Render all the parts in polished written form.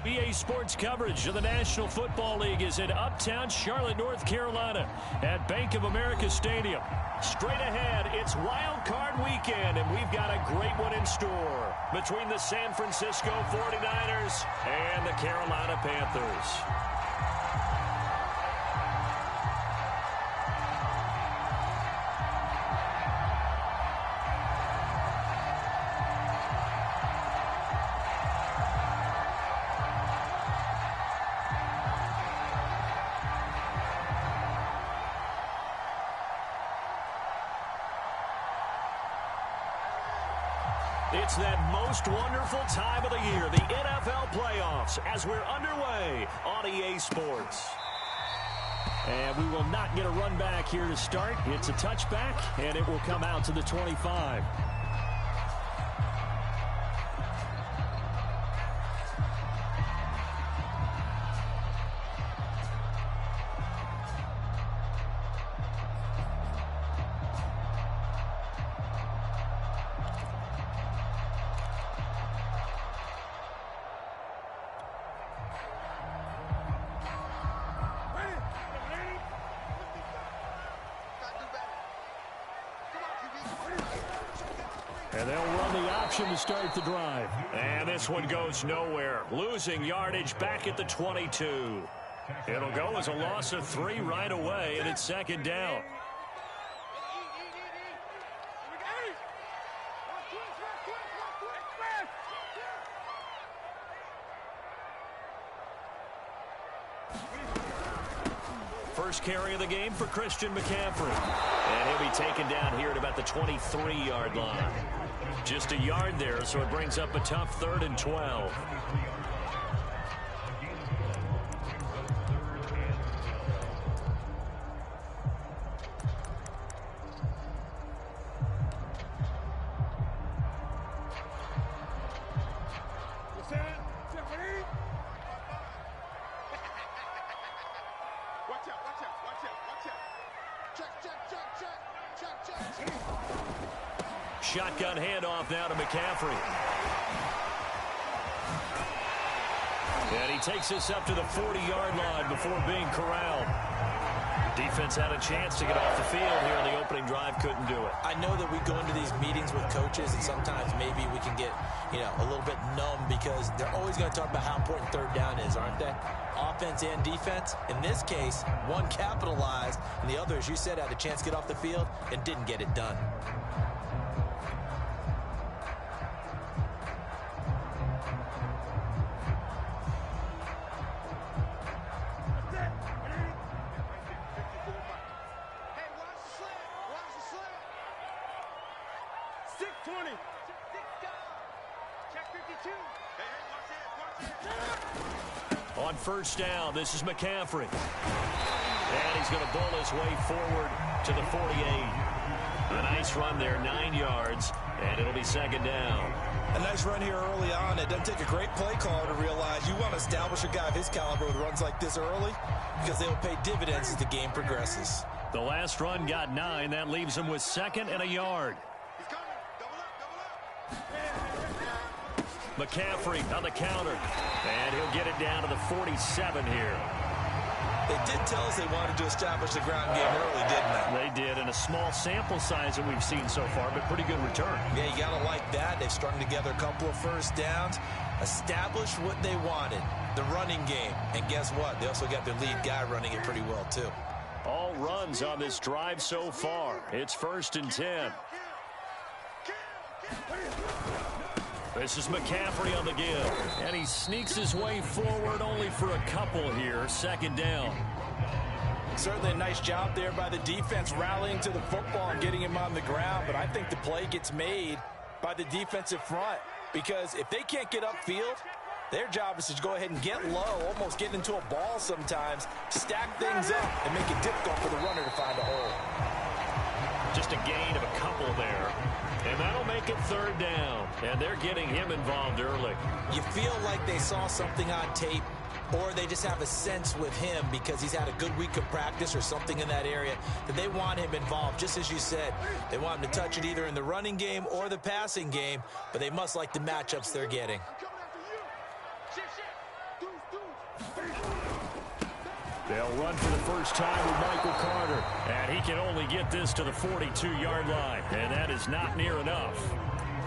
EA Sports coverage of the National Football League is in uptown Charlotte, North Carolina at Bank of America Stadium. Straight ahead, it's Wild Card Weekend, and we've got a great one in store between the San Francisco 49ers and the Carolina Panthers. It's that most wonderful time of the year, the NFL playoffs, as we're underway on EA Sports. And we will not get a run back here to start. It's a touchback, and it will come out to the 25. And they'll run the option to start the drive. And this one goes nowhere. Losing yardage back at the 22. It'll go as a loss of 3 right away, and it's second down. First carry of the game for Christian McCaffrey. And he'll be taken down here at about the 23-yard line. Just a yard there, so it brings up a tough 3rd and 12. shotgun handoff now to McCaffrey. And he takes this up to the 40-yard line before being corralled. Defense had a chance to get off the field here in the opening drive, couldn't do it. I know that we go into these meetings with coaches, and sometimes maybe we can get, a little bit numb because they're always going to talk about how important third down is, aren't they? Offense and defense. In this case, one capitalized, and the other, as you said, had a chance to get off the field and didn't get it done. On first down, this is McCaffrey. And he's going to bull his way forward to the 48. A nice run there, 9 yards, and it'll be second down. A nice run here early on. It doesn't take a great play caller to realize you want to establish a guy of his caliber with runs like this early because they will pay dividends as the game progresses. The last run got 9. That leaves him with second and a yard. McCaffrey on the counter, and he'll get it down to the 47 here. They did tell us they wanted to establish the ground game early, didn't they? They did, in a small sample size that we've seen so far, but pretty good return. Yeah, you got to like that. They've strung together a couple of first downs, established what they wanted, the running game. And guess what? They also got their lead guy running it pretty well, too. All runs on this drive so far. It's 1st and 10. This is McCaffrey on the give, and he sneaks his way forward only for a couple here. Second down. Certainly a nice job there by the defense rallying to the football and getting him on the ground, but I think the play gets made by the defensive front because if they can't get upfield, their job is to go ahead and get low, almost get into a ball sometimes, stack things up, and make it difficult for the runner to find a hole. Just a gain of a couple there. And that'll make it third down. And they're getting him involved early. You feel like they saw something on tape, or they just have a sense with him because he's had a good week of practice or something in that area that they want him involved. Just as you said, they want him to touch it either in the running game or the passing game, but they must like the matchups they're getting. They'll run for the first time with Michael Carter. And he can only get this to the 42-yard line. And that is not near enough.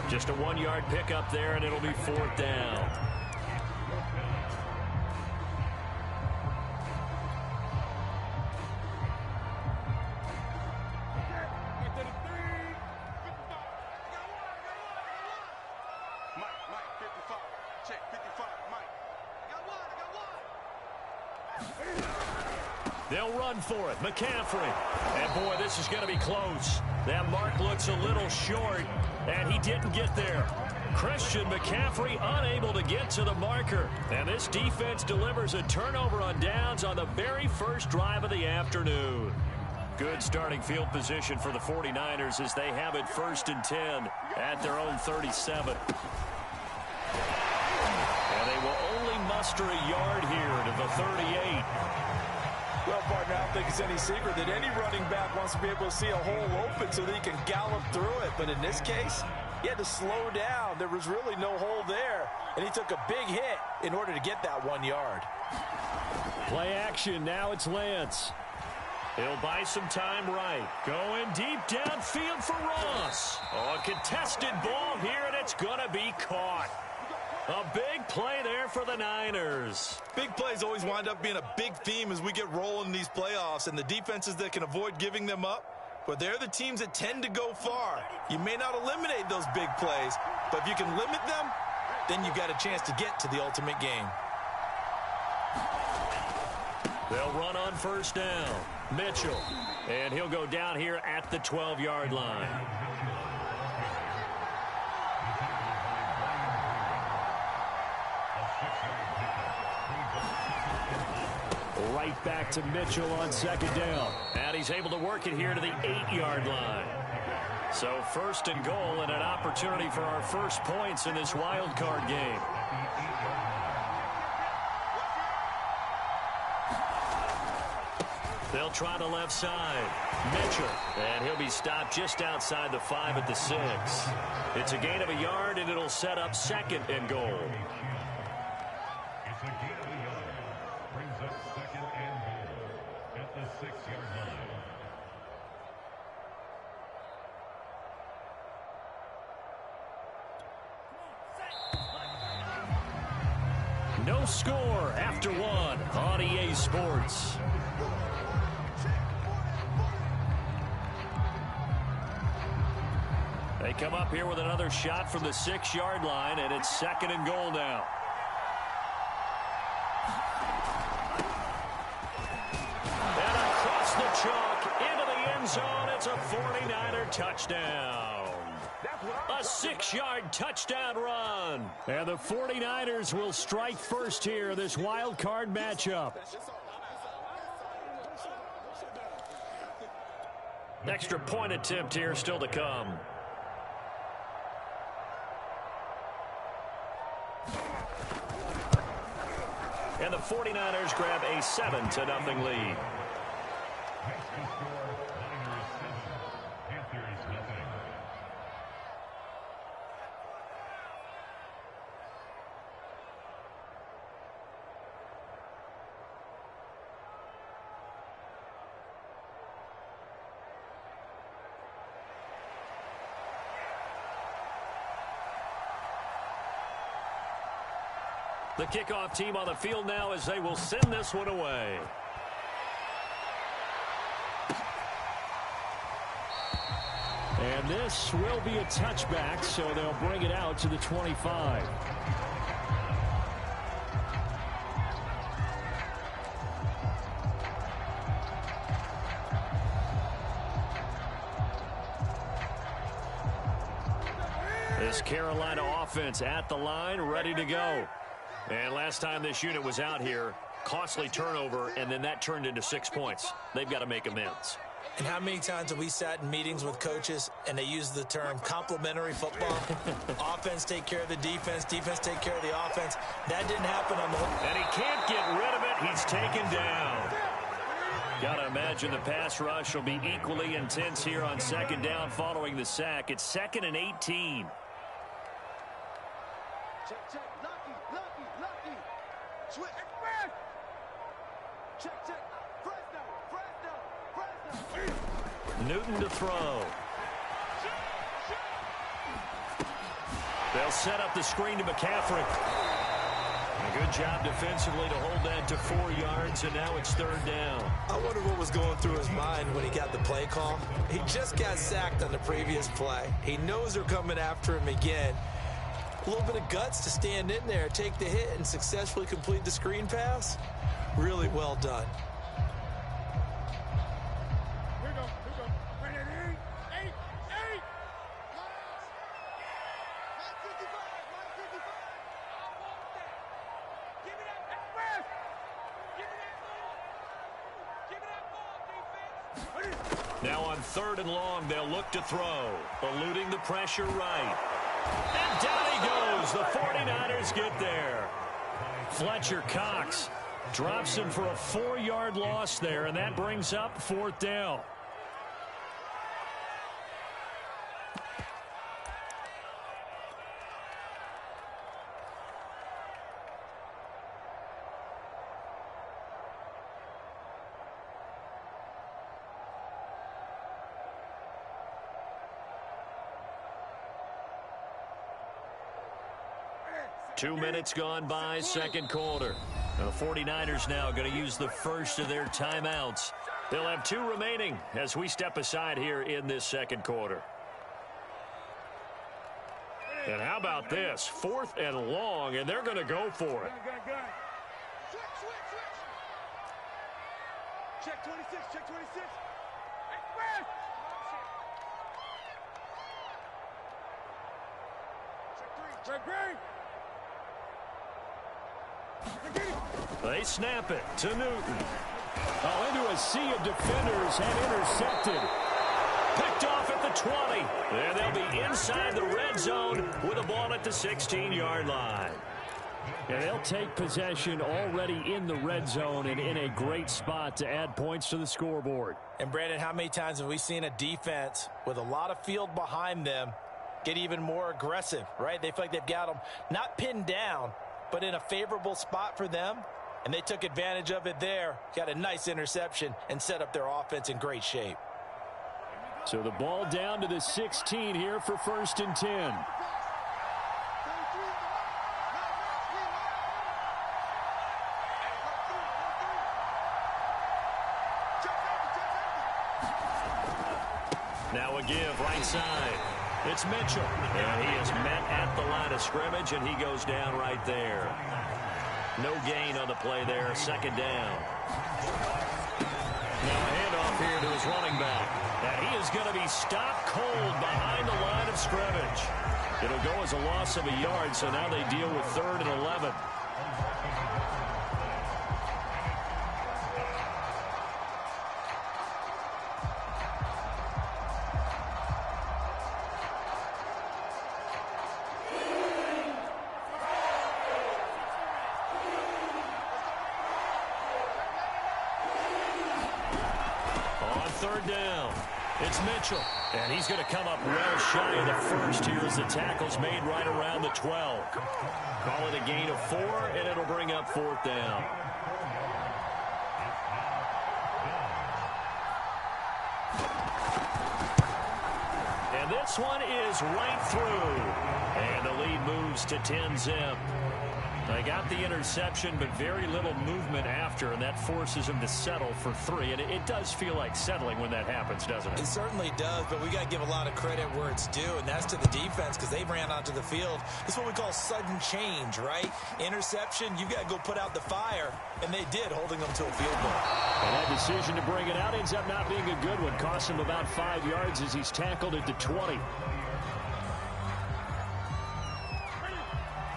Just a 1-yard pickup there, and it'll be 4th down. They'll run for it. McCaffrey. And, boy, this is going to be close. That mark looks a little short, and he didn't get there. Christian McCaffrey unable to get to the marker. And this defense delivers a turnover on downs on the very first drive of the afternoon. Good starting field position for the 49ers as they have it 1st and 10 at their own 37. And they will only muster a yard here to the 38. Well, partner, I don't think it's any secret that any running back wants to be able to see a hole open so that he can gallop through it. But in this case, he had to slow down. There was really no hole there, and he took a big hit in order to get that 1 yard. Play action. Now it's Lance. He'll buy some time right. Going deep downfield for Ross. Oh, a contested ball here, and it's going to be caught. A big play there for the Niners. Big plays always wind up being a big theme as we get rolling in these playoffs, and the defenses that can avoid giving them up, but they're the teams that tend to go far. You may not eliminate those big plays, but if you can limit them, then you've got a chance to get to the ultimate game. They'll run on first down. Mitchell, and he'll go down here at the 12-yard line. Right back to Mitchell on second down. And he's able to work it here to the 8-yard line. So 1st and goal and an opportunity for our first points in this wild card game. They'll try the left side. Mitchell. And he'll be stopped just outside the 5 at the 6. It's a gain of a yard, and it'll set up 2nd and goal. It's a gain of a yard. Brings up 2nd and goal at the 6-yard line. No score after 1 on EA Sports. They come up here with another shot from the 6-yard line, and it's 2nd and goal now. And across the chalk into the end zone, it's a 49er touchdown. A 6-yard touchdown run. And the 49ers will strike first here, this wild card matchup. Extra point attempt here still to come. And the 49ers grab a 7-0 lead. Next to score, Niners 7, Panthers nothing. The kickoff team on the field now as they will send this one away. And this will be a touchback, so they'll bring it out to the 25. This Carolina offense at the line, ready to go. And last time this unit was out here, costly turnover, and then that turned into 6 points. They've got to make amends. And how many times have we sat in meetings with coaches and they use the term complementary football? Offense take care of the defense, defense take care of the offense. That didn't happen on the... And he can't get rid of it. He's taken down. Got to imagine the pass rush will be equally intense here on 2nd down following the sack. It's 2nd and 18. Check, check, lucky. Switch. Check. Fresh down. Newton to throw. They'll set up the screen to McCaffrey. A good job defensively to hold that to 4 yards, and now it's 3rd down. I wonder what was going through his mind when he got the play call. He just got sacked on the previous play. He knows they're coming after him again. A little bit of guts to stand in there, take the hit, and successfully complete the screen pass. Really well done. Here we go. Right there. 8. 955. I want that. Give me that express. Give me that ball, defense. Now on 3rd and long, they'll look to throw, eluding the pressure right. And down he goes. The 49ers get there. Fletcher Cox drops him for a 4-yard loss there, and that brings up 4th down. Two minutes gone by, 2nd quarter. Now the 49ers now going to use the first of their timeouts. They'll have 2 remaining as we step aside here in this 2nd quarter. And how about this? 4th and long, and they're going to go for it. Switch. Check 26. Express. Check 3. They snap it to Newton. Oh, into a sea of defenders and intercepted. Picked off at the 20. And they'll be inside the red zone with a ball at the 16-yard line. And they'll take possession already in the red zone and in a great spot to add points to the scoreboard. And Brandon, how many times have we seen a defense with a lot of field behind them get even more aggressive, right? They feel like they've got them not pinned down, but in a favorable spot for them. And they took advantage of it there, got a nice interception, and set up their offense in great shape. So the ball down to the 16 here for 1st and 10. Now a give right side. It's Mitchell. And he is met at the line of scrimmage, and he goes down right there. No gain on the play there. 2nd down. Now a handoff here to his running back. And he is going to be stopped cold behind the line of scrimmage. It'll go as a loss of a yard, so now they deal with 3rd and 11. It's Mitchell, and he's going to come up well shy of the first here as the tackle's made right around the 12. Call it a gain of 4, and it'll bring up 4th down. And this one is right through, and the lead moves to 10-zip. They got the interception, but very little movement after, and that forces them to settle for 3. And it does feel like settling when that happens, doesn't it? It certainly does, but we got to give a lot of credit where it's due, and that's to the defense because they ran onto the field. This is what we call sudden change, right? Interception, you got to go put out the fire, and they did, holding them to a field goal. And that decision to bring it out ends up not being a good one. Cost him about 5 yards as he's tackled at the 20.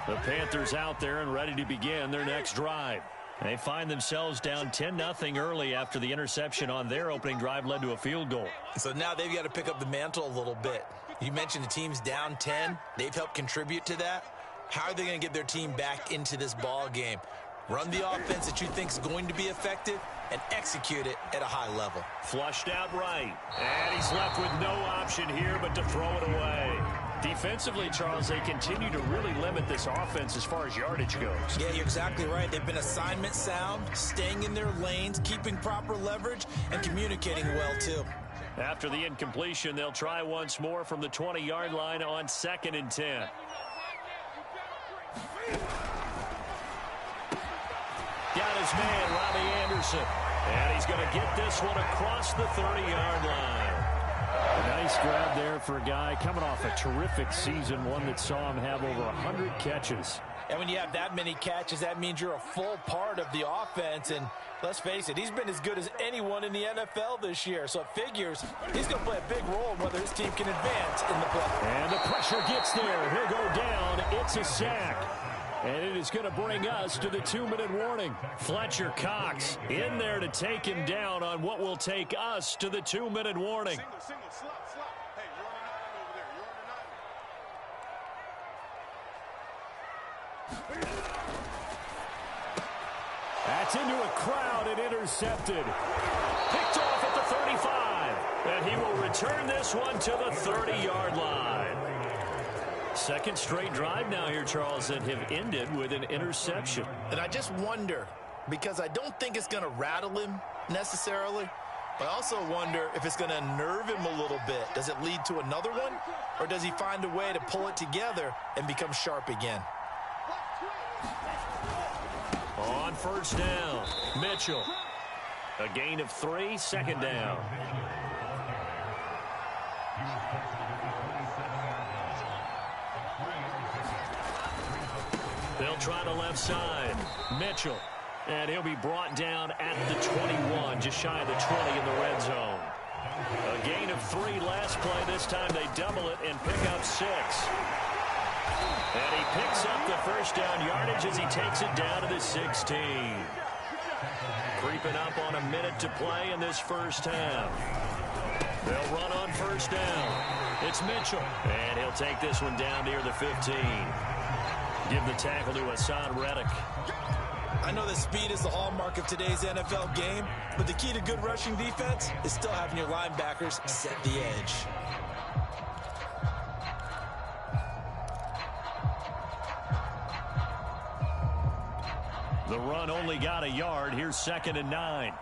The Panthers out there and ready to begin their next drive. They find themselves down 10-0 early after the interception on their opening drive led to a field goal. So now they've got to pick up the mantle a little bit. You mentioned the team's down 10. They've helped contribute to that. How are they going to get their team back into this ball game? Run the offense that you think is going to be effective and execute it at a high level. Flushed out right. And he's left with no option here but to throw it away. Defensively, Charles, they continue to really limit this offense as far as yardage goes. Yeah, you're exactly right. They've been assignment sound, staying in their lanes, keeping proper leverage, and communicating well, too. After the incompletion, they'll try once more from the 20-yard line on 2nd and 10. Got his man, Robbie Anderson. And he's going to get this one across the 30-yard line. Nice grab there for a guy coming off a terrific season, one that saw him have over 100 catches. And when you have that many catches, that means you're a full part of the offense. And let's face it, he's been as good as anyone in the NFL this year. So it figures he's going to play a big role in whether his team can advance in the play. And the pressure gets there. He'll go down. It's a sack. And it is going to bring us to the 2-minute warning. Fletcher Cox in there to take him down on what will take us to the 2-minute warning. Single, slot. Hey, you're on the 9 over there. You're on the 9. That's into a crowd and intercepted. Picked off at the 35. And he will return this one to the 30-yard line. Second straight drive now here, Charles, that have ended with an interception. And I just wonder, because I don't think it's going to rattle him necessarily, but I also wonder if it's going to nerve him a little bit. Does it lead to another one? Or does he find a way to pull it together and become sharp again? On 1st down, Mitchell. A gain of 3, 2nd down. They'll try the left side. Mitchell. And he'll be brought down at the 21, just shy of the 20 in the red zone. A gain of 3 last play. This time they double it and pick up 6. And he picks up the 1st down yardage as he takes it down to the 16. Creeping up on a minute to play in this first half. They'll run on 1st down. It's Mitchell. And he'll take this one down near the 15. Give the tackle to Hassan Reddick. I know that speed is the hallmark of today's NFL game, but the key to good rushing defense is still having your linebackers set the edge. The run only got a yard. Here's 2nd and 9.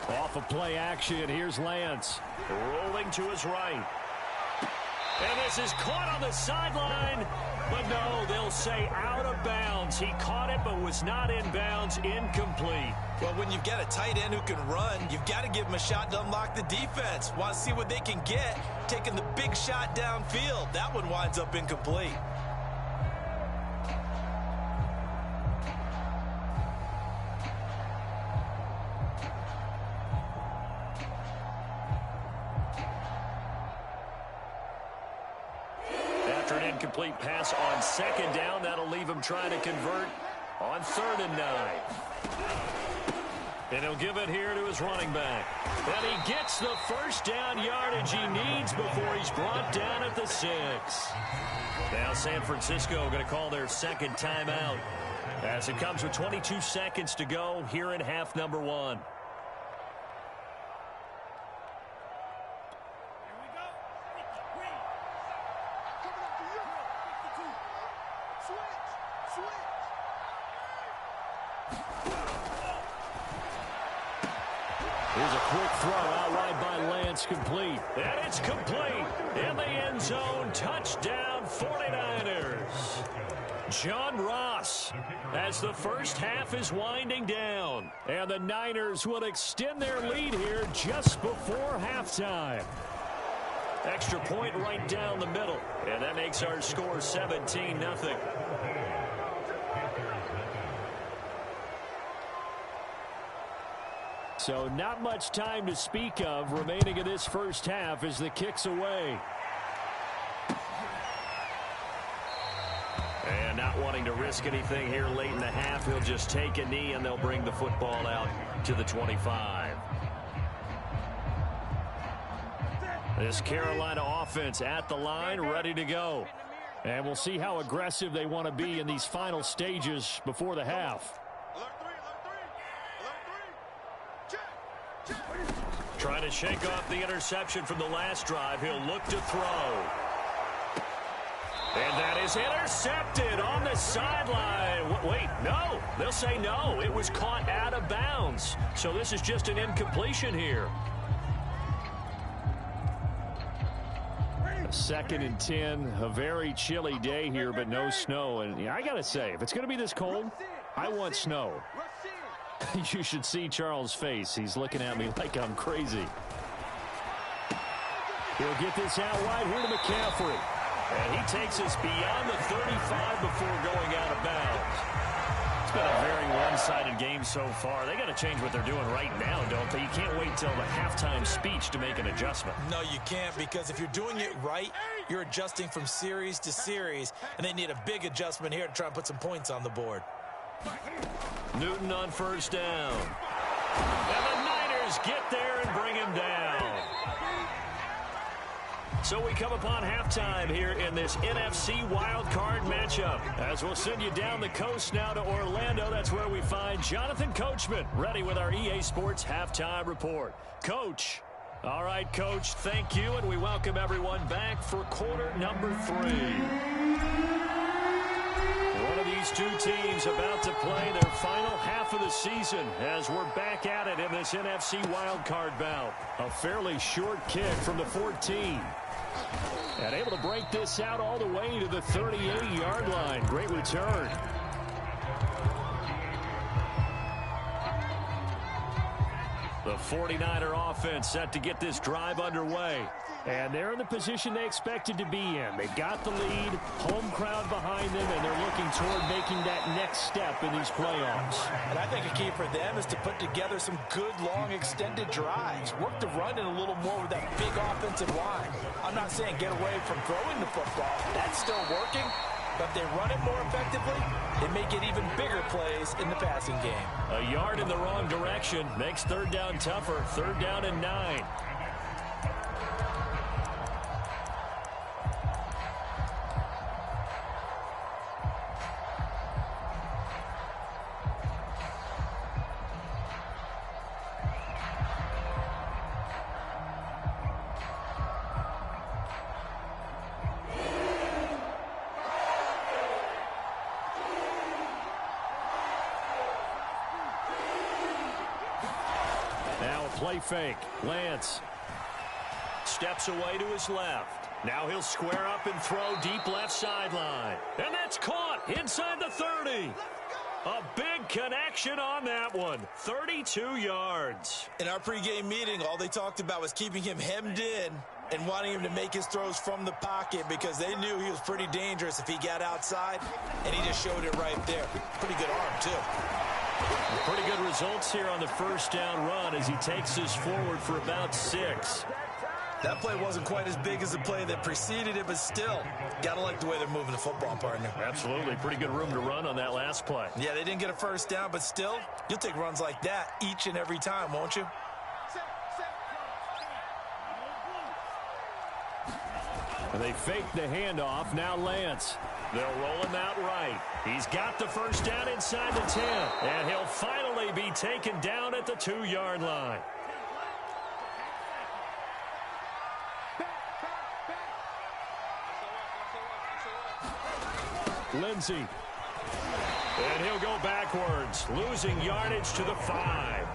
Off of play action, here's Lance. Rolling to his right. And this is caught on the sideline. But no, they'll say out of bounds. He caught it but was not in bounds. Incomplete. Well, when you've got a tight end who can run, you've got to give him a shot to unlock the defense. Want to see what they can get, taking the big shot downfield. That one winds up incomplete. After an incomplete pass on 2nd down, that'll leave him trying to convert on 3rd and 9. And he'll give it here to his running back. And he gets the first down yardage he needs before he's brought down at the 6. Now San Francisco going to call their 2nd timeout as it comes with 22 seconds to go here in half number 1. Here's a quick throw out wide by Lance, complete. And it's complete in the end zone. Touchdown 49ers. John Ross as the first half is winding down. And the Niners will extend their lead here just before halftime. Extra point right down the middle. And that makes our score 17-0. So not much time to speak of remaining in this first half as the kick's away. And not wanting to risk anything here late in the half, he'll just take a knee and they'll bring the football out to the 25. This Carolina offense at the line, ready to go. And we'll see how aggressive they want to be in these final stages before the half. Trying to shake off the interception from the last drive. He'll look to throw. And that is intercepted on the sideline. Wait, no. They'll say no. It was caught out of bounds. So this is just an incompletion here. 2nd and 10. A very chilly day here, but no snow. And yeah, I got to say, if it's going to be this cold, I want snow. You should see Charles' face. He's looking at me like I'm crazy. He'll get this out wide here to McCaffrey. And he takes us beyond the 35 before going out of bounds. It's been a very one-sided game so far. They got to change what they're doing right now, don't they? You can't wait till the halftime speech to make an adjustment. No, you can't, because if you're doing it right, you're adjusting from series to series, and they need a big adjustment here to try and put some points on the board. Newton on first down. And the Niners get there and bring him down. So we come upon halftime here in this NFC wildcard matchup. As we'll send you down the coast now to Orlando. That's where we find Jonathan Coachman ready with our EA Sports halftime report. Coach. All right, Coach, thank you, and we welcome everyone back for quarter number 3. One of these two teams about to play their final half of the season as we're back at it in this NFC wildcard bout. A fairly short kick from the 14. And able to break this out all the way to the 38-yard line. Great return. The 49er offense set to get this drive underway. And they're in the position they expected to be in. They've got the lead, home crowd behind them, and they're looking toward making that next step in these playoffs. And I think a key for them is to put together some good, long, extended drives. Work the run in a little more with that big offensive line. I'm not saying get away from throwing the football. That's still working. But if they run it more effectively, they may get even bigger plays in the passing game. A yard in the wrong direction makes third down tougher. 3rd down and 9. play fake. Lance steps away to his left. Now he'll square up and throw deep left sideline. And that's caught inside the 30. A big connection on that one. 32 yards. In our pregame meeting, all they talked about was keeping him hemmed in and wanting him to make his throws from the pocket because they knew he was pretty dangerous if he got outside, and he just showed it right there. Pretty good arm, too. Pretty good results here on the first down run as he takes us forward for about 6. That play wasn't quite as big as the play that preceded it, but still, gotta like the way they're moving the football, partner. Absolutely. Pretty good room to run on that last play. Yeah, they didn't get a first down, but still, you'll take runs like that each and every time, won't you? And they fake the handoff. Now Lance. They'll roll him out right. He's got the first down inside the 10. And he'll finally be taken down at the 2-yard line. Lindsey. And he'll go backwards, losing yardage to the 5.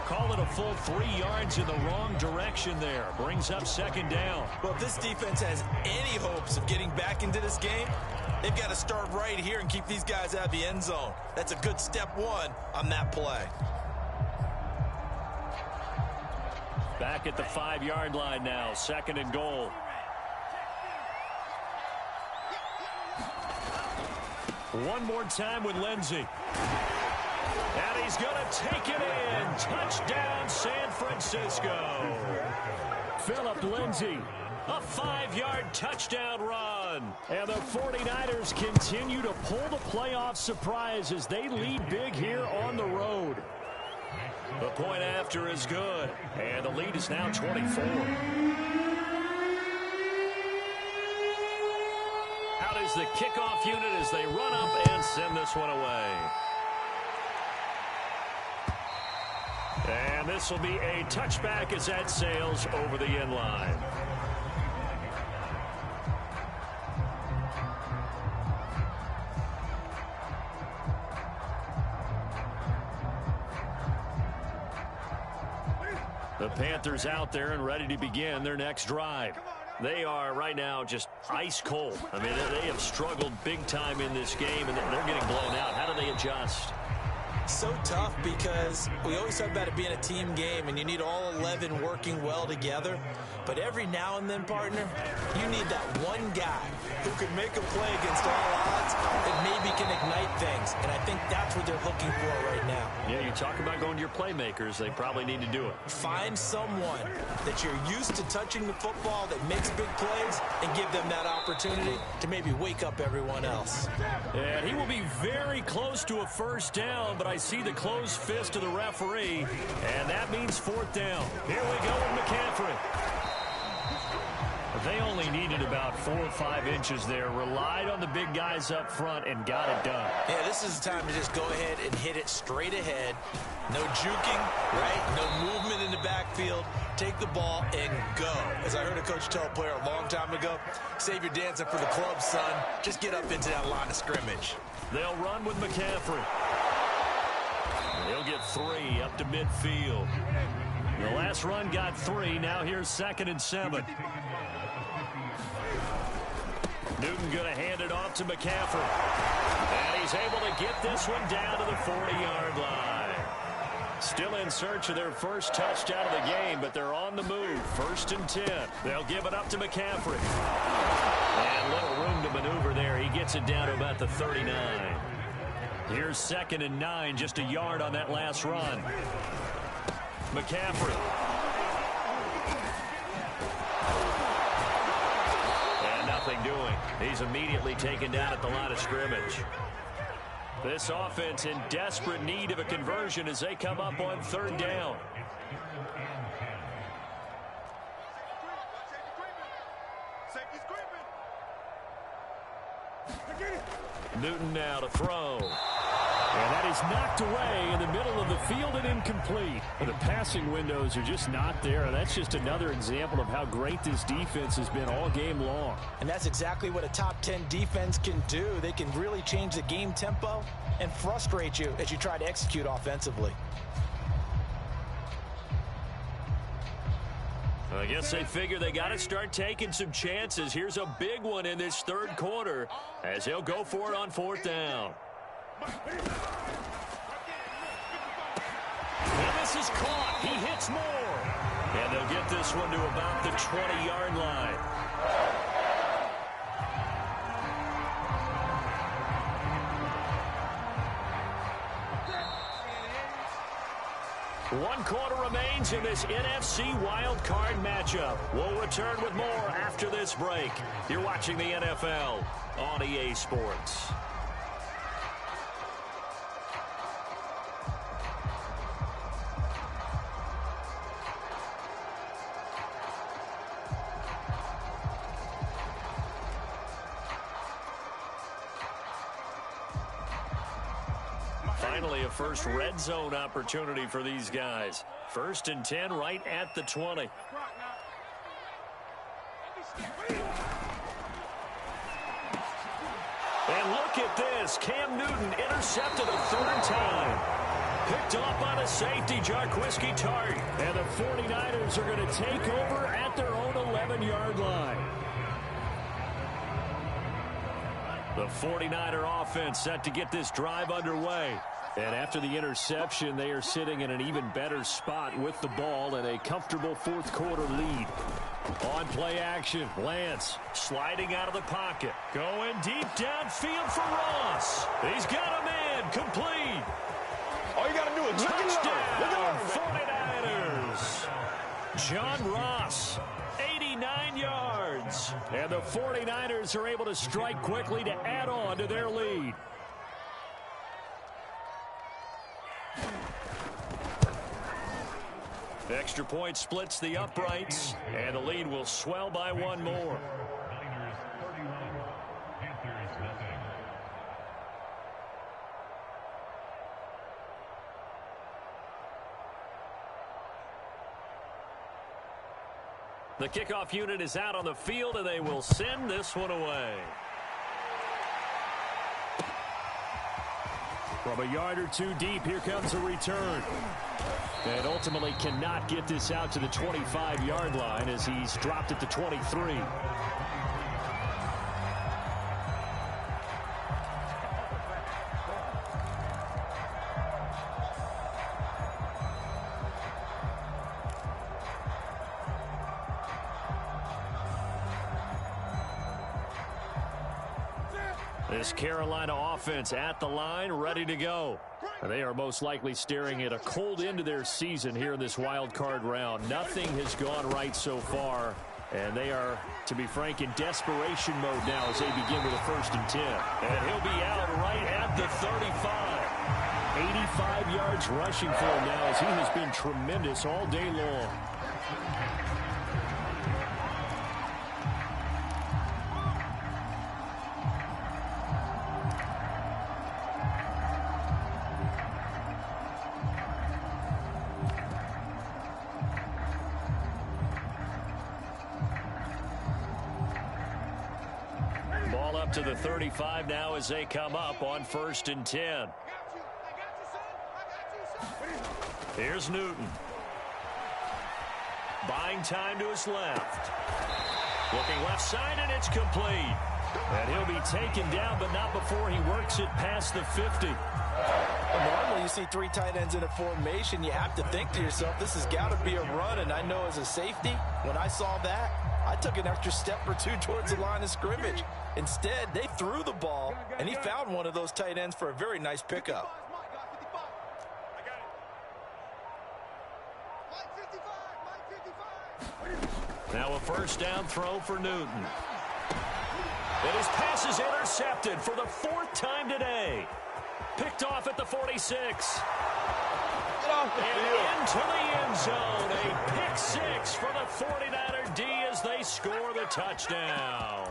Call it a full 3 yards in the wrong direction there. Brings up second down. Well, if this defense has any hopes of getting back into this game, they've got to start right here and keep these guys out of the end zone. That's a good step one on that play. Back at the 5-yard line now, second and goal. One more time with Lindsey. And he's going to take it in. Touchdown, San Francisco. Phillip Lindsey, a 5-yard touchdown run. And the 49ers continue to pull the playoff surprise as they lead big here on the road. The point after is good. And the lead is now 24. Out is the kickoff unit as they run up and send this one away. And this will be a touchback as that sails over the end line. The Panthers out there and ready to begin their next drive. They are right now just ice cold. I mean, they have struggled big time in this game, and they're getting blown out. How do they adjust? So tough because we always talk about it being a team game and you need all 11 working well together. But every now and then, partner, you need that one guy who can make a play against all odds and maybe can ignite things. And I think that's what they're looking for right now. Yeah, you talk about going to your playmakers. They probably need to do it. Find someone that you're used to touching the football that makes big plays and give them that opportunity to maybe wake up everyone else. And he will be very close to a first down, but I see the closed fist of the referee, and that means fourth down. Here we go with McCaffrey. They only needed about 4 or 5 inches there, relied on the big guys up front, and got it done. Yeah, this is the time to just go ahead and hit it straight ahead. No juking, right? No movement in the backfield. Take the ball and go. As I heard a coach tell a player a long time ago, save your dancing for the club, son. Just get up into that line of scrimmage. They'll run with McCaffrey. He'll get 3 up to midfield. The last run got 3. Now here's 2nd and 7. Newton going to hand it off to McCaffrey. And he's able to get this one down to the 40-yard line. Still in search of their first touchdown of the game, but they're on the move. 1st and 10. They'll give it up to McCaffrey. And little room to maneuver there. He gets it down to about the 39. Here's 2nd and 9, just a yard on that last run. McCaffrey. And nothing doing. He's immediately taken down at the line of scrimmage. This offense in desperate need of a conversion as they come up on 3rd down. Newton now to throw. And that is knocked away in the middle of the field and incomplete. The passing windows are just not there. And that's just another example of how great this defense has been all game long. And that's exactly what a top 10 defense can do. They can really change the game tempo and frustrate you as you try to execute offensively. I guess they figure they got to start taking some chances. Here's a big one in this third quarter as he'll go for it on fourth down. And this is caught. He hits more. And they'll get this one to about the 20-yard line. One quarter remains in this NFC Wild Card matchup. We'll return with more after this break. You're watching the NFL on EA Sports. Finally, a first red zone opportunity for these guys. 1st and 10 right at the 20. And look at this. Cam Newton intercepted a third time. Picked off by the safety, Jarquiski Tart. And the 49ers are going to take over at their own 11-yard line. The 49er offense set to get this drive underway. And after the interception, they are sitting in an even better spot with the ball and a comfortable fourth quarter lead. On play action, Lance sliding out of the pocket. Going deep downfield for Ross. He's got a man complete. All you got to do is look Touchdown, 49ers. John Ross, 89 yards. And the 49ers are able to strike quickly to add on to their lead. Extra point splits the uprights, and the lead will swell by one more. Niners 31, Panthers nothing. The kickoff unit is out on the field, and they will send this one away. From a yard or two deep, here comes a return. And ultimately cannot get this out to the 25-yard line as he's dropped at the 23. This Carolina offense at the line, ready to go. They are most likely staring at a cold end to their season here in this wild card round. Nothing has gone right so far, and they are, to be frank, in desperation mode now as they begin with a 1st and 10. And he'll be out right at the 35. 85 yards rushing for him now as he has been tremendous all day long. To the 35 now as they come up on 1st and 10. Here's Newton. Buying time to his left. Looking left side, and it's complete. And he'll be taken down, but not before he works it past the 50. Normally you see 3 tight ends in a formation. You have to think to yourself, this has got to be a run. And I know as a safety, when I saw that, I took an extra step or two towards the line of scrimmage. Instead, they threw the ball, and he found one of those tight ends for a very nice pickup. Now a 1st down throw for Newton. And his pass is intercepted for the 4th time today. Picked off at the 46. And into the end zone. A pick 6 for the 49er D as they score the touchdown.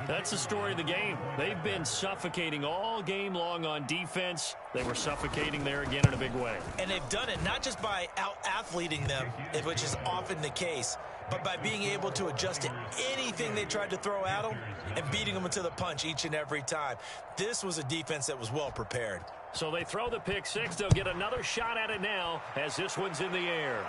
That's the story of the game. They've been suffocating all game long on defense. They were suffocating there again in a big way. And they've done it not just by out-athleting them, which is often the case, but by being able to adjust to anything they tried to throw at them and beating them to the punch each and every time. This was a defense that was well prepared. So they throw the pick 6. They'll get another shot at it now as this one's in the air.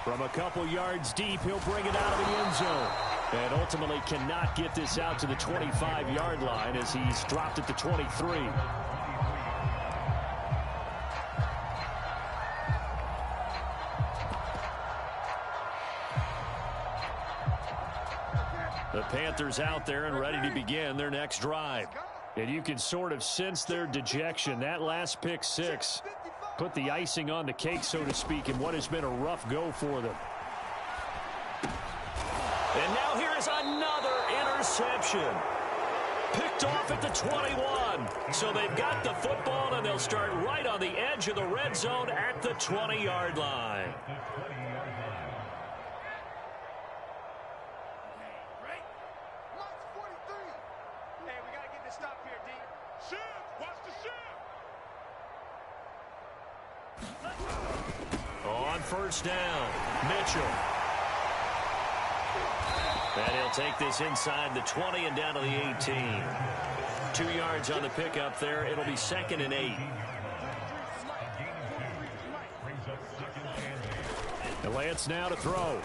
From a couple yards deep, he'll bring it out of the end zone. And ultimately cannot get this out to the 25-yard line as he's dropped at the 23. The Panthers out there and ready to begin their next drive. And you can sort of sense their dejection. That last pick six put the icing on the cake, so to speak, in what has been a rough go for them. And now here is another interception. Picked off at the 21. So they've got the football, and they'll start right on the edge of the red zone at the 20-yard line. On first down, Mitchell. And he'll take this inside the 20 and down to the 18. 2 yards on the pickup there. It'll be 2nd and 8. And Lance now to throw. Over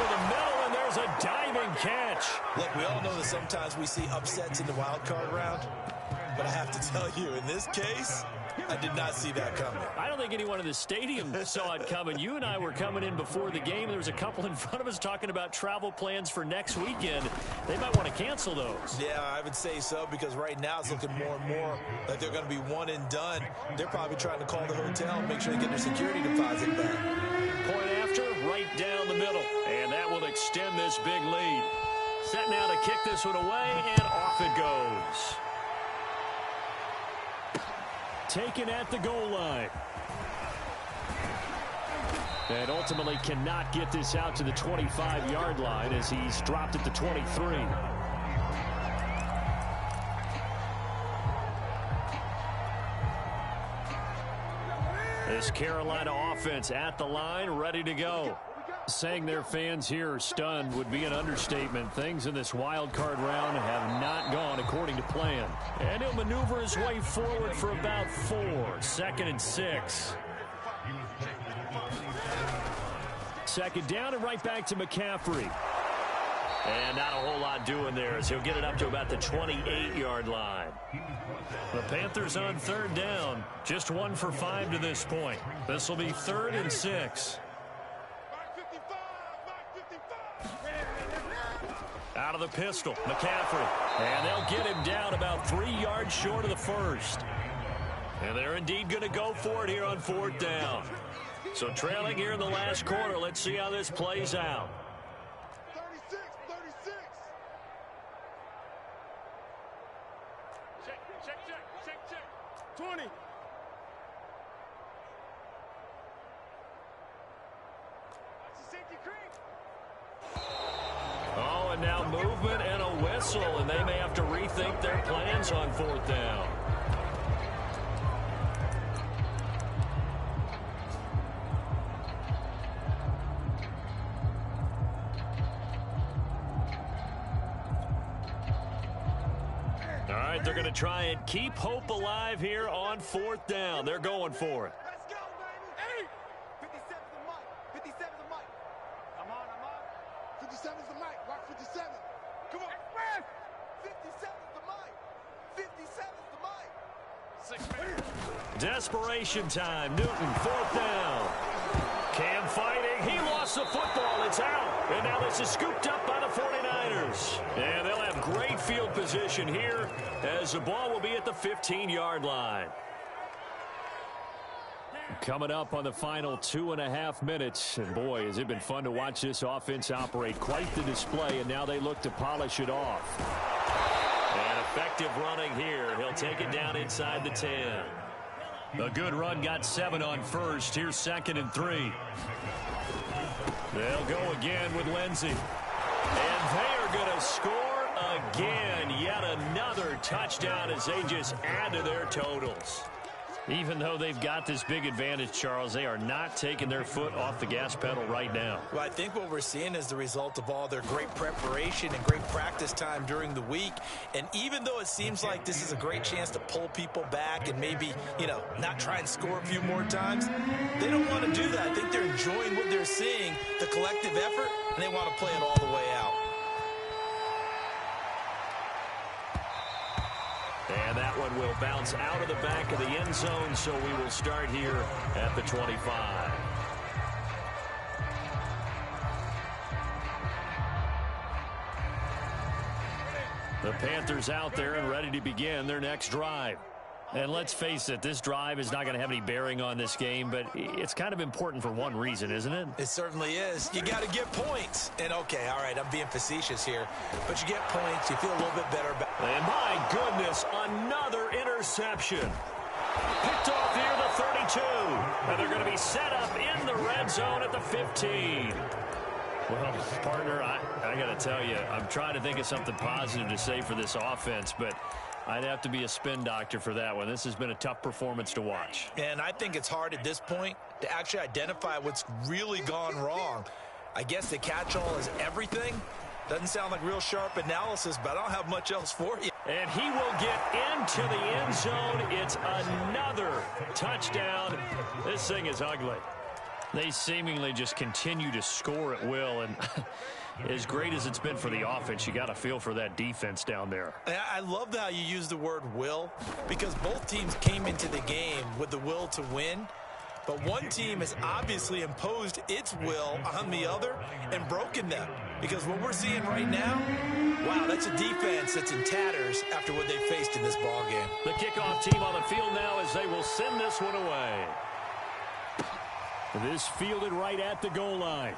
the middle, and there's a diving catch. Look, we all know that sometimes we see upsets in the wild card round. But I have to tell you, in this case, I did not see that coming. I don't think anyone in the stadium saw it coming. You and I were coming in before the game. There was a couple in front of us talking about travel plans for next weekend. They might want to cancel those. Yeah, I would say so, because right now it's looking more and more like they're going to be one and done. They're probably trying to call the hotel and make sure they get their security deposit back. Point after, right down the middle. And that will extend this big lead. Set now to kick this one away, and off it goes. Taken at the goal line. And ultimately cannot get this out to the 25-yard line as he's dropped at the 23. This Carolina offense at the line, ready to go. Saying their fans here are stunned would be an understatement. Things in this wild card round have not gone according to plan. And he'll maneuver his way forward for about 4. 2nd and 6. 2nd down and right back to McCaffrey. And not a whole lot doing there as he'll get it up to about the 28-yard line. The Panthers on 3rd down. Just 1 for 5 to this point. This will be 3rd and 6. Out of the pistol, McCaffrey. And they'll get him down about 3 yards short of the first. And they're indeed going to go for it here on 4th down. So trailing here in the last quarter. Let's see how this plays out. 36. Check. 20. Oh, and now movement and a whistle, and they may have to rethink their plans on 4th down. All right, they're going to try and keep hope alive here on 4th down. They're going for it. Let's go, baby. 57's the mic. 57's the mic. I'm on. 57's the mic. Rock 57. Come on. 57's the mic. 57's the mic. 6 minutes. Desperation time. Newton, 4th down. Cam fighting. He lost the football. It's out. And now this is scooped up by the 49ers. And they'll have great field position here as the ball will be at the 15-yard line. Coming up on the final 2.5 minutes. And boy, has it been fun to watch this offense operate. Quite the display, and now they look to polish it off. And effective running here. He'll take it down inside the 10. A good run, got 7 on first. Here's 2nd and 3. They'll go again with Lindsey. And they are going to score again. Yet another touchdown as they just add to their totals. Even though they've got this big advantage, Charles, they are not taking their foot off the gas pedal right now. Well, I think what we're seeing is the result of all their great preparation and great practice time during the week. And even though it seems like this is a great chance to pull people back and maybe, not try and score a few more times, they don't want to do that. I think they're enjoying what they're seeing, the collective effort, and they want to play it all the way out. And that one will bounce out of the back of the end zone, so we will start here at the 25. The Panthers out there and ready to begin their next drive. And let's face it, this drive is not going to have any bearing on this game, but it's kind of important for one reason, isn't it? It certainly is. You got to get points. And, okay, all right, I'm being facetious here, but you get points, you feel a little bit better. And, my goodness, another interception. Picked off near the 32. And they're going to be set up in the red zone at the 15. Well, partner, I got to tell you, I'm trying to think of something positive to say for this offense, but I'd have to be a spin doctor for that one. This has been a tough performance to watch. And I think it's hard at this point to actually identify what's really gone wrong. I guess the catch-all is everything. Doesn't sound like real sharp analysis, but I don't have much else for you. And he will get into the end zone. It's another touchdown. This thing is ugly. They seemingly just continue to score at will, and as great as it's been for the offense, you got to feel for that defense down there. I love how you use the word will, because both teams came into the game with the will to win, but one team has obviously imposed its will on the other and broken them, because what we're seeing right now, wow, that's a defense that's in tatters after what they faced in this ballgame. The kickoff team on the field now as they will send this one away. This fielded right at the goal line.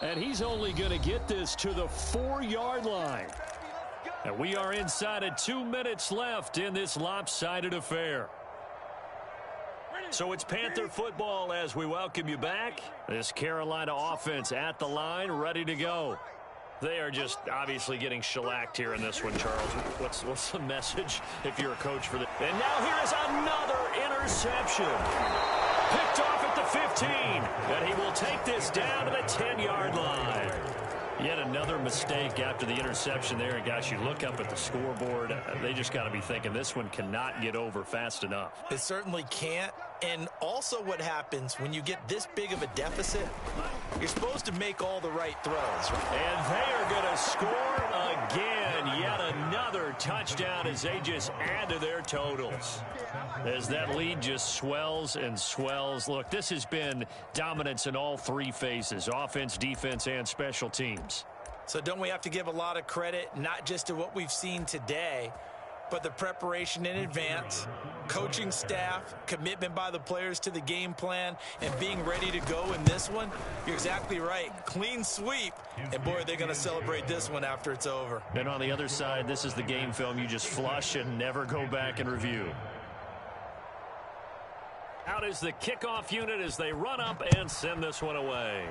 And he's only going to get this to the 4-yard line. And we are inside of 2 minutes left in this lopsided affair. So it's Panther football as we welcome you back. This Carolina offense at the line, ready to go. They are just obviously getting shellacked here in this one, Charles. What's the message if you're a coach for this? And now here is another interception. Picked off at the 15. And he will take this down to the 10-yard line. Yet another mistake after the interception there. And, gosh, you look up at the scoreboard. They just got to be thinking this one cannot get over fast enough. It certainly can't. And also what happens when you get this big of a deficit, you're supposed to make all the right throws. And they are going to score again. Yet another touchdown as they just add to their totals. As that lead just swells and swells. Look, this has been dominance in all three phases, offense, defense, and special teams. So don't we have to give a lot of credit, not just to what we've seen today, but the preparation in advance, coaching staff, commitment by the players to the game plan, and being ready to go in this one? You're exactly right. Clean sweep. And, boy, they're going to celebrate this one after it's over. And on the other side, this is the game film you just flush and never go back and review. Out is the kickoff unit as they run up and send this one away.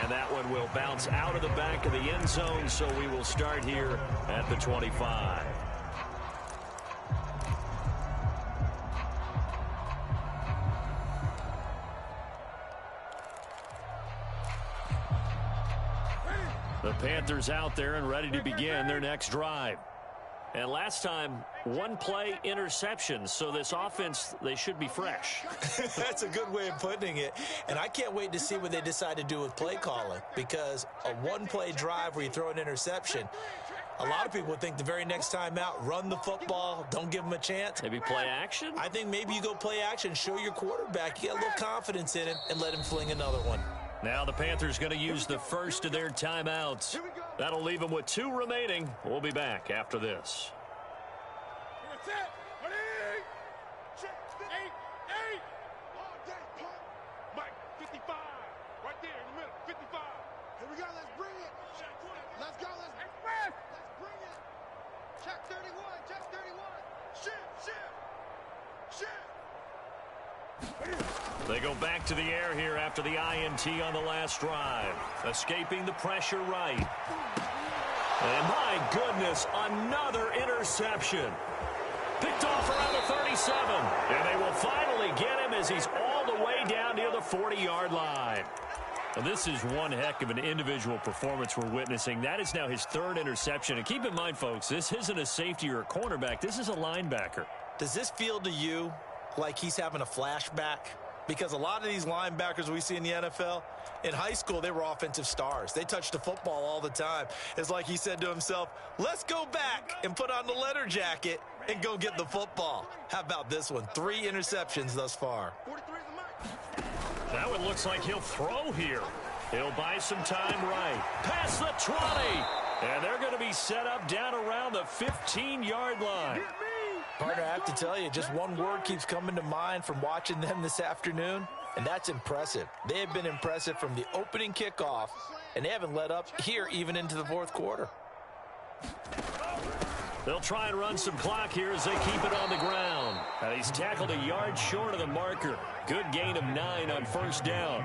And that one will bounce out of the back of the end zone, so we will start here at the 25. The Panthers out there and ready to begin their next drive. And last time, one play interception. So this offense, they should be fresh. That's a good way of putting it. And I can't wait to see what they decide to do with play calling, because a one-play drive where you throw an interception, a lot of people would think the very next time out, run the football, don't give them a chance. Maybe play action? I think maybe you go play action, show your quarterback, you get a little confidence in him, and let him fling another one. Now the Panthers going to use the first of their timeouts. That'll leave them with 2 remaining. We'll be back after this. Mike, 55. Right there in the middle, 55. Here we go, let's bring it. Let's go, let's bring it. Check 31, check 31. Shift. They go back to the air here after the INT on the last drive. Escaping the pressure right. And my goodness, another interception. Picked off around the 37. And they will finally get him as he's all the way down near the 40-yard line. Well, this is one heck of an individual performance we're witnessing. That is now his third interception. And keep in mind, folks, this isn't a safety or a cornerback. This is a linebacker. Does this feel to you like he's having a flashback? Because a lot of these linebackers we see in the NFL, in high school, they were offensive stars. They touched the football all the time. It's like he said to himself, let's go back and put on the leather jacket and go get the football. How about this one? 3 interceptions thus far. Now it looks like he'll throw here. He'll buy some time right. Past the 20. And they're going to be set up down around the 15-yard line. Partner, I have to tell you, just one word keeps coming to mind from watching them this afternoon, and that's impressive. They have been impressive from the opening kickoff, and they haven't let up here even into the fourth quarter. They'll try and run some clock here as they keep it on the ground. He's tackled a yard short of the marker. Good gain of 9 on first down.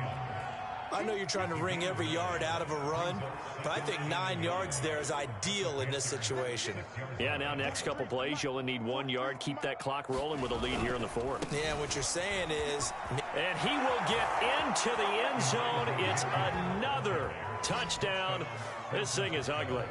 I know you're trying to wring every yard out of a run, but I think 9 yards there is ideal in this situation. Yeah, now next couple plays, you only need 1 yard. Keep that clock rolling with a lead here in the fourth. Yeah, what you're saying is... And he will get into the end zone. It's another touchdown. This thing is ugly.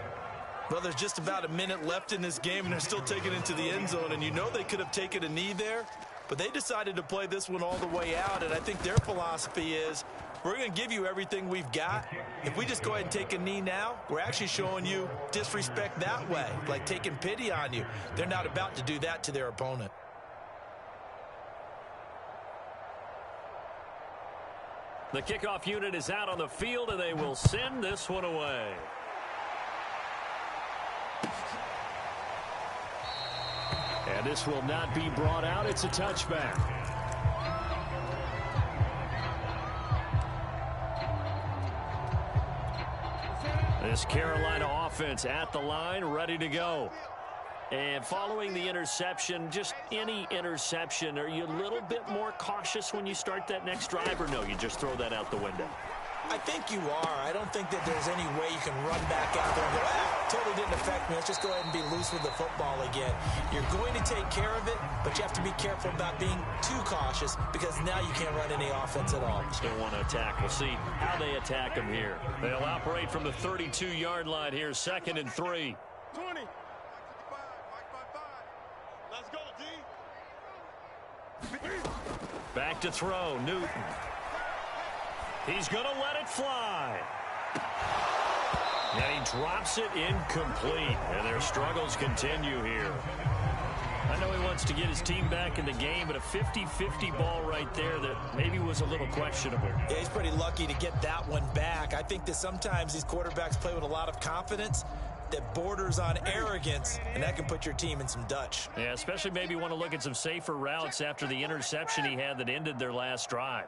Well, there's just about a minute left in this game, and they're still taking it into the end zone. And you know they could have taken a knee there, but they decided to play this one all the way out. And I think their philosophy is, we're going to give you everything we've got. If we just go ahead and take a knee now, we're actually showing you disrespect that way, like taking pity on you. They're not about to do that to their opponent. The kickoff unit is out on the field, and they will send this one away. And this will not be brought out. It's a touchback. This Carolina offense at the line, ready to go. And following the interception, just any interception, are you a little bit more cautious when you start that next drive, or no, you just throw that out the window? I think you are. I don't think that there's any way you can run back out there and go, totally didn't affect me. Let's just go ahead and be loose with the football again. You're going to take care of it, but you have to be careful about being too cautious because now you can't run any offense at all. Still want to attack. We'll see how they attack them here. They'll operate from the 32-yard line here, 2nd and 3. 20. Let's go, D. Back to throw, Newton. He's going to let it fly. And he drops it incomplete. And their struggles continue here. I know he wants to get his team back in the game, but a 50-50 ball right there that maybe was a little questionable. Yeah, he's pretty lucky to get that one back. I think that sometimes these quarterbacks play with a lot of confidence that borders on arrogance, and that can put your team in some Dutch. Yeah, especially maybe want to look at some safer routes after the interception he had that ended their last drive.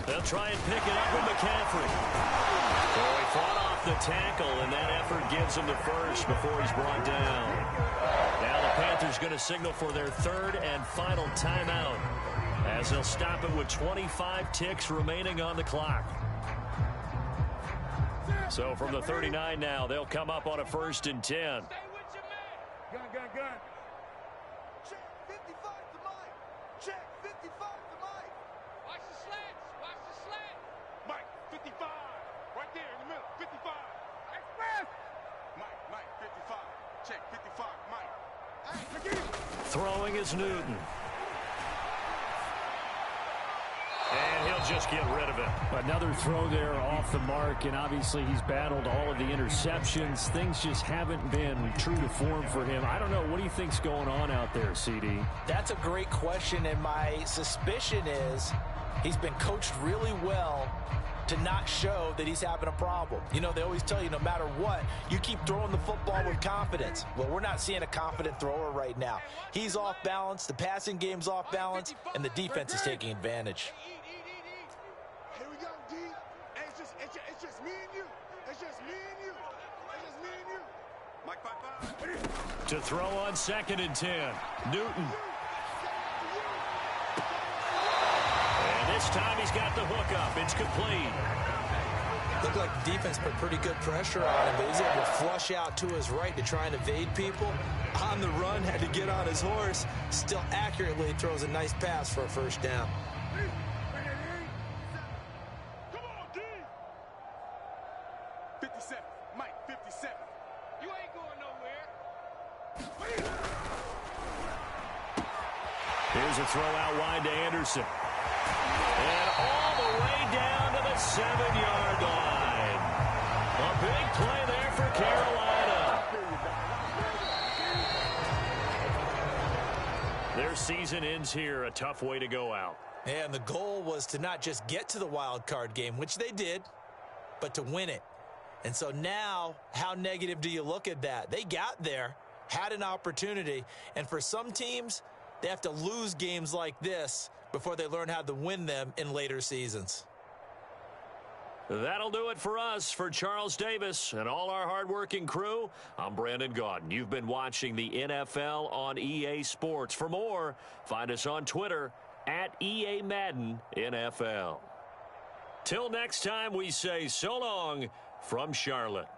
They'll try and pick it up with McCaffrey. So he fought off the tackle, and that effort gives him the first before he's brought down. Now the Panthers going to signal for their 3rd and final timeout as they'll stop it with 25 ticks remaining on the clock. So from the 39 now, they'll come up on a 1st and 10. Gun. Check 55 to Mike. Check 55 to Mike. Watch the slants. Watch the slant. Mike, 55. Right there in the middle. 55. Express. Mike, 55. Check 55. Mike. Hey, again. Throwing is Newton. And he'll just get rid of it. Another throw there off the mark, and obviously he's battled all of the interceptions. Things just haven't been true to form for him. I don't know. What do you think's going on out there, CD? That's a great question, and my suspicion is he's been coached really well to not show that he's having a problem. You know, they always tell you no matter what, you keep throwing the football with confidence. Well, we're not seeing a confident thrower right now. He's off balance, the passing game's off balance, and the defense is taking advantage. Here we go, D. Hey, it's just me and you. It's just me and you. It's just me and you. Mike, 5-5. To throw on 2nd and 10. Newton. And this time he's got the hook up. It's complete. Looked like the defense put pretty good pressure on him, but he was able to flush out to his right to try and evade people. On the run, had to get on his horse. Still accurately throws a nice pass for a first down. Come on, D. 57, Mike, 57. You ain't going nowhere. Here's a throw out wide to Anderson. And all the way down to the 7-yard line. A big play there for Carolina. Their season ends here. A tough way to go out. And the goal was to not just get to the wild card game, which they did, but to win it. And so now, how negative do you look at that? They got there, had an opportunity, and for some teams, they have to lose games like this before they learn how to win them in later seasons. That'll do it for us. For Charles Davis and all our hardworking crew, I'm Brandon Gaudin. You've been watching the NFL on EA Sports. For more, find us on Twitter at EA Madden NFL. Till next time, we say so long from Charlotte.